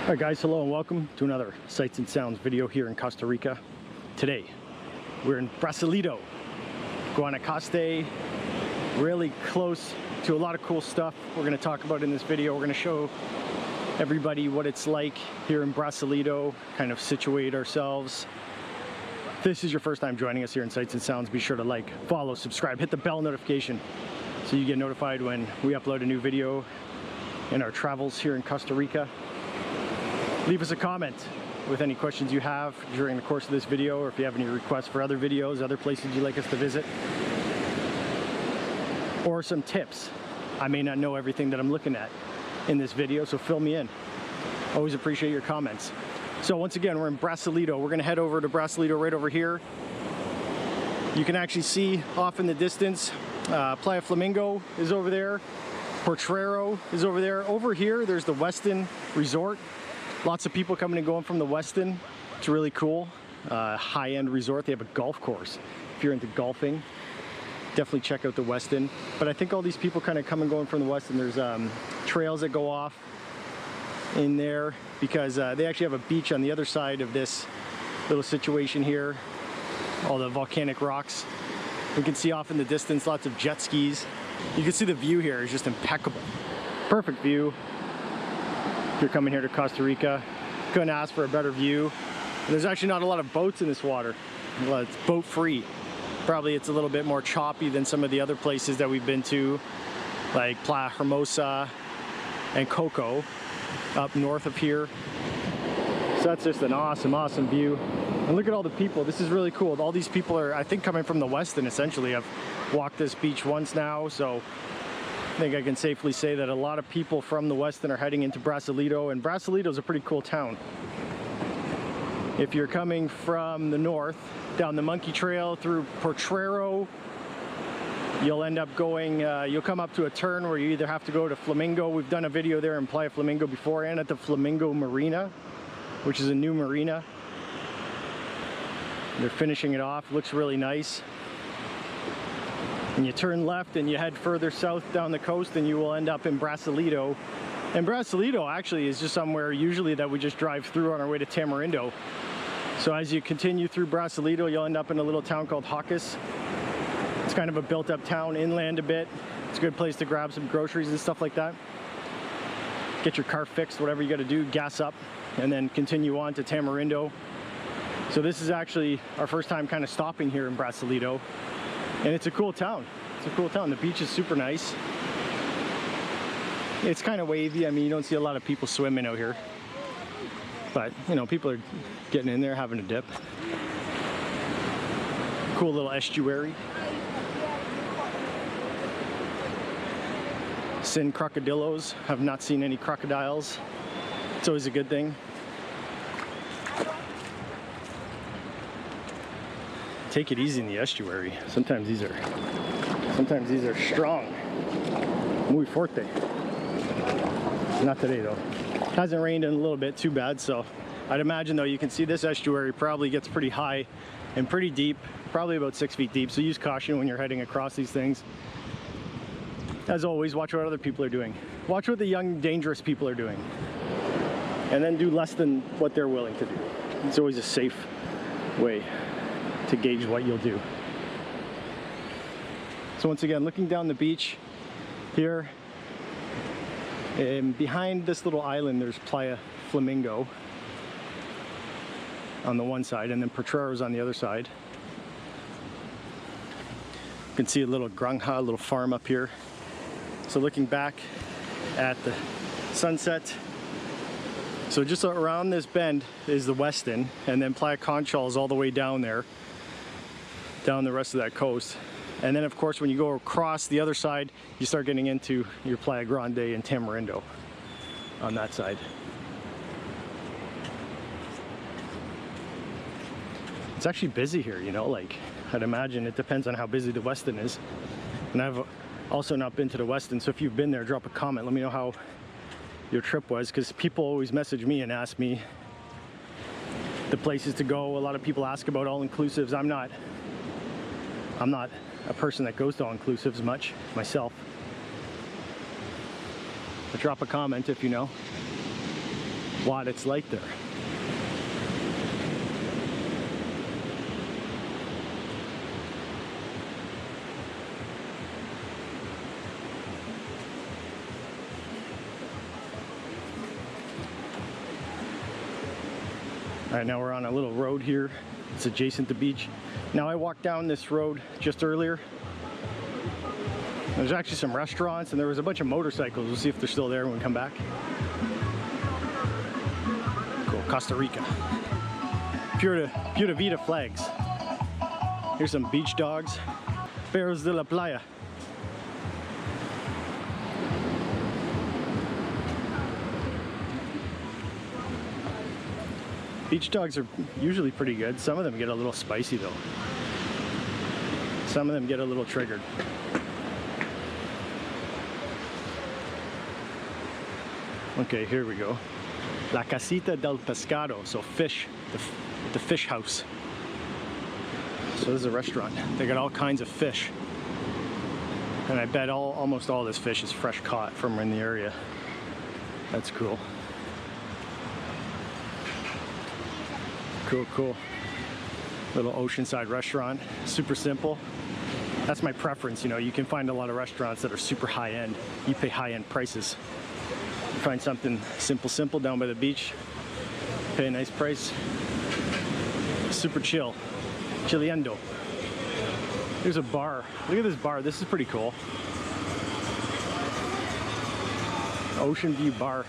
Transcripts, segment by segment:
Alright guys, hello and welcome to another Sights and Sounds video here in Costa Rica. Today, we're in Brasilito, Guanacaste, really close to a lot of cool stuff we're going to talk about in this video. We're going to show everybody what it's like here in Brasilito, kind of situate ourselves. If this is your first time joining us here in Sights and Sounds, be sure to like, follow, subscribe, hit the bell notification so you get notified when we upload a new video in our travels here in Costa Rica. Leave us a comment with any questions you have during the course of this video, or if you have any requests for other videos, other places you'd like us to visit, or some tips. I may not know everything that I'm looking at in this video, so fill me in. Always appreciate your comments. So once again, we're in Brasilito. We're gonna head over to Brasilito right over here. You can actually see off in the distance, Playa Flamingo is over there. Potrero is over there. Over here, there's the Westin resort. Lots of people coming and going from the Westin. It's really cool. High-end resort. They have a golf course. If you're into golfing, definitely check out the Westin. But I think all these people kind of come and going from the Westin. There's trails that go off in there because they actually have a beach on the other side of this little situation here. All the volcanic rocks. We can see off in the distance lots of jet skis. You can see the view here is just impeccable. Perfect view. If you're coming here to Costa Rica, couldn't ask for a better view. And there's actually not a lot of boats in this water. Well, it's boat free. Probably it's a little bit more choppy than some of the other places that we've been to, like Playa Hermosa and Coco up north of here. So that's just an awesome view. And look at all the people. This is really cool. All these people are, I think, coming from the Westin essentially. I've walked this beach once now, so I think I can safely say that a lot of people from the Westin are heading into Brasilito, and Brasilito is a pretty cool town. If you're coming from the north, down the Monkey Trail through Potrero, you'll end up going, you'll come up to a turn where you either have to go to Flamingo. We've done a video there in Playa Flamingo before, and at the Flamingo Marina, which is a new marina. They're finishing it off, looks really nice. And you turn left and you head further south down the coast and you will end up in Brasilito. And Brasilito actually is just somewhere usually that we just drive through on our way to Tamarindo. So as you continue through Brasilito, you'll end up in a little town called Hocus. It's kind of a built up town, inland a bit. It's a good place to grab some groceries and stuff like that. Get your car fixed, whatever you gotta do, gas up, and then continue on to Tamarindo. So this is actually our first time kind of stopping here in Brasilito. And it's a cool town. It's a cool town. The beach is super nice. It's kind of wavy. I mean, you don't see a lot of people swimming out here. But, you know, people are getting in there, having a dip. Cool little estuary. Sin crocodillos. Have not seen any crocodiles. It's always a good thing. Take it easy in the estuary. Sometimes these are strong. Muy fuerte. Not today though. Hasn't rained in a little bit, too bad. So I'd imagine though, you can see this estuary probably gets pretty high and pretty deep, probably about 6 feet deep. So use caution when you're heading across these things. As always, watch what other people are doing. Watch what the young, dangerous people are doing. And then do less than what they're willing to do. It's always a safe way to gauge what you'll do. So once again, looking down the beach here, and behind this little island there's Playa Flamingo on the one side, and then Potrero's on the other side. You can see a little granja, a little farm up here. So looking back at the sunset, so just around this bend is the Westin, and then Playa Conchal is all the way down there, down the rest of that coast. And then of course when you go across the other side, you start getting into your Playa Grande and Tamarindo on that side. It's actually busy here, you know, like I'd imagine it depends on how busy the Westin is. And I've also not been to the Westin, so if you've been there, drop a comment, let me know how your trip was, because people always message me and ask me the places to go. A lot of people ask about all-inclusives. I'm not a person that goes to all-inclusives much myself. But drop a comment if you know. what it's like there. All right, now we're on a little road here. It's adjacent to the beach. Now I walked down this road just earlier. There's actually some restaurants and there was a bunch of motorcycles. We'll see if they're still there when we come back. Cool, Costa Rica. Pura Vida flags. Here's some beach dogs. Perros de la Playa. Beach dogs are usually pretty good. Some of them get a little spicy though. Some of them get a little triggered. Okay, here we go. La Casita del Pescado, so fish, the fish house. So this is a restaurant. They got all kinds of fish. And I bet almost all this fish is fresh caught from in the area. That's cool. Cool, cool. Little oceanside restaurant, super simple. That's my preference, you know, you can find a lot of restaurants that are super high end. You pay high end prices. You find something simple down by the beach, pay a nice price. Super chill, chilleando. There's a bar. Look at this bar, this is pretty cool. Ocean View Bar.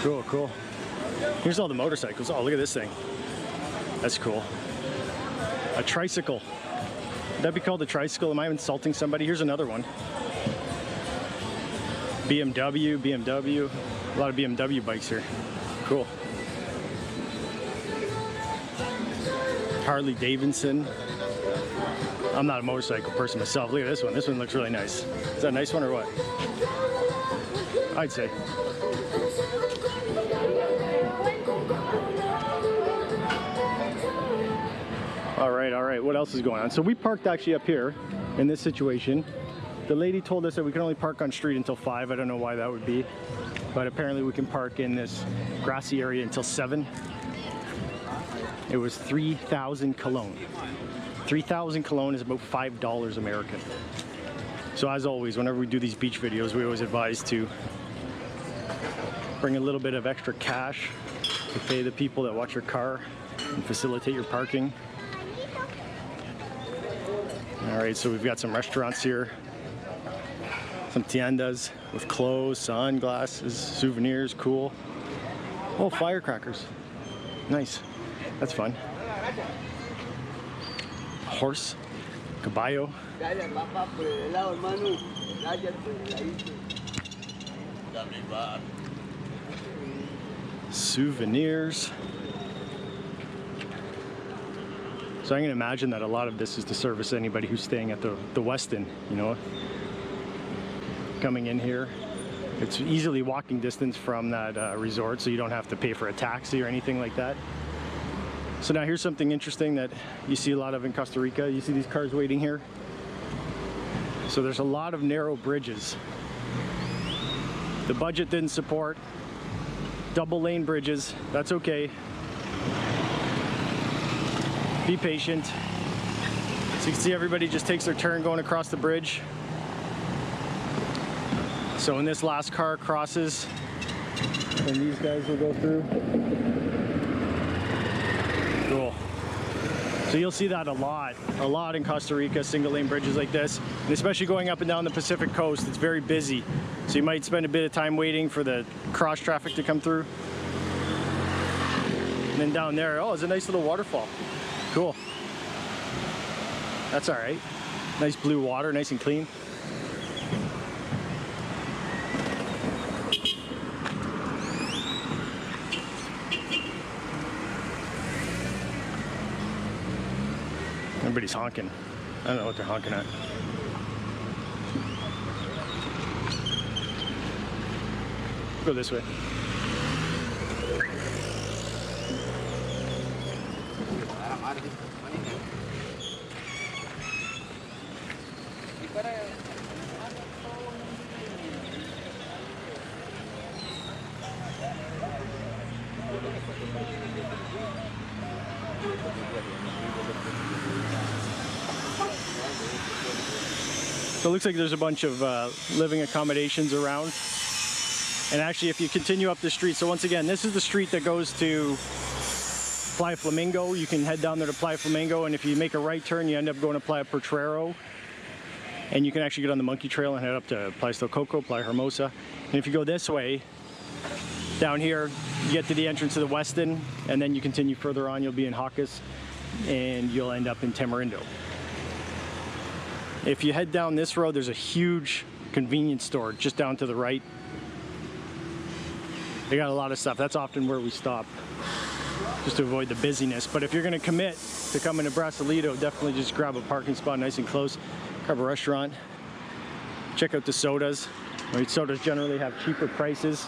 Cool, cool. Here's all the motorcycles. Oh, look at this thing. That's cool. A tricycle. Would that be called a tricycle? Am I insulting somebody? Here's another one. BMW. A lot of BMW bikes here. Cool. Harley Davidson. I'm not a motorcycle person myself. Look at this one. This one looks really nice. Is that a nice one or what? I'd say. All right, what else is going on? So we parked actually up here in this situation. The lady told us that we can only park on street until 5. I don't know why that would be, but apparently we can park in this grassy area until 7. It was 3,000 Cologne. 3,000 Cologne is about $5 American. So as always, whenever we do these beach videos, we always advise to bring a little bit of extra cash to pay the people that watch your car and facilitate your parking. All right, so we've got some restaurants here, some tiendas with clothes, sunglasses, souvenirs, cool. Oh, firecrackers. Nice. That's fun. Horse, caballo. Souvenirs. So I'm going to imagine that a lot of this is to service anybody who's staying at the Westin, you know, coming in here. It's easily walking distance from that resort, so you don't have to pay for a taxi or anything like that. So now here's something interesting that you see a lot of in Costa Rica. You see these cars waiting here. So there's a lot of narrow bridges. The budget didn't support double lane bridges. That's okay. Be patient. So you can see everybody just takes their turn going across the bridge. So when this last car crosses, then these guys will go through. Cool. So you'll see that a lot in Costa Rica, single lane bridges like this, and especially going up and down the Pacific coast, it's very busy. So you might spend a bit of time waiting for the cross traffic to come through. And then down there, oh, it's a nice little waterfall. Cool. That's all right. Nice blue water, nice and clean. Everybody's honking. I don't know what they're honking at. Go this way. So it looks like there's a bunch of living accommodations around. And actually, if you continue up the street, so once again, this is the street that goes to Playa Flamingo. You can head down there to Playa Flamingo, and if you make a right turn, you end up going to Playa Potrero. And you can actually get on the monkey trail and head up to Playa Coco, Playa Hermosa. And if you go this way, down here, you get to the entrance of the Westin, and then you continue further on, you'll be in Hawkes, and you'll end up in Tamarindo. If you head down this road, there's a huge convenience store just down to the right. They got a lot of stuff. That's often where we stop, just to avoid the busyness. But if you're gonna commit to coming to Brasilito, definitely just grab a parking spot nice and close, grab a restaurant, check out the sodas. Right, sodas generally have cheaper prices.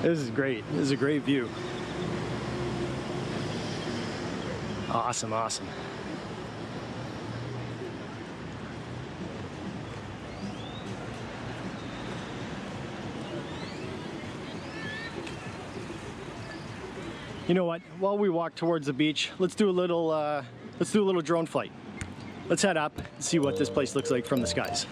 This is great. This is a great view. Awesome, awesome. You know what? While we walk towards the beach, let's do a little drone flight. Let's head up and see what this place looks like from the skies.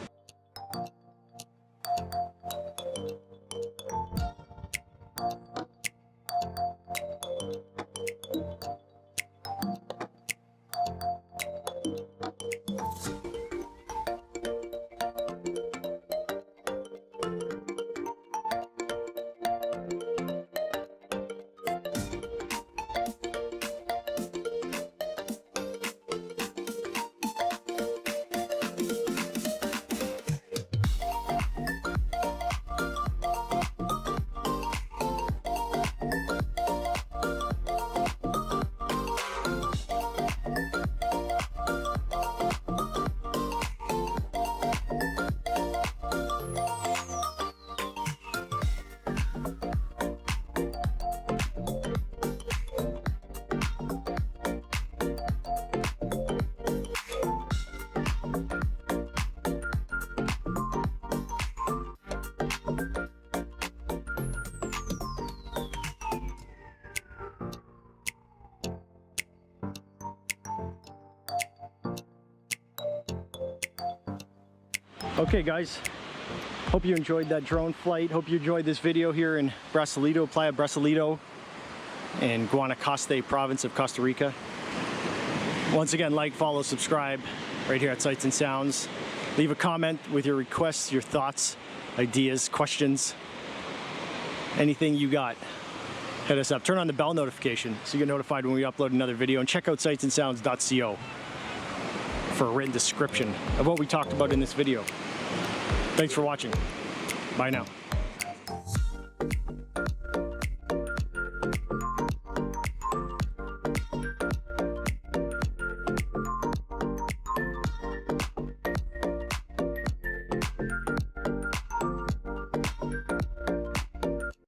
Okay guys, hope you enjoyed that drone flight. Hope you enjoyed this video here in Brasilito, Playa Brasilito in Guanacaste province of Costa Rica. Once again, like, follow, subscribe right here at Sights and Sounds. Leave a comment with your requests, your thoughts, ideas, questions, anything you got. Hit us up. Turn on the bell notification so you get notified when we upload another video, and check out sightsandsounds.co for a written description of what we talked about in this video. Thanks for watching. Bye now.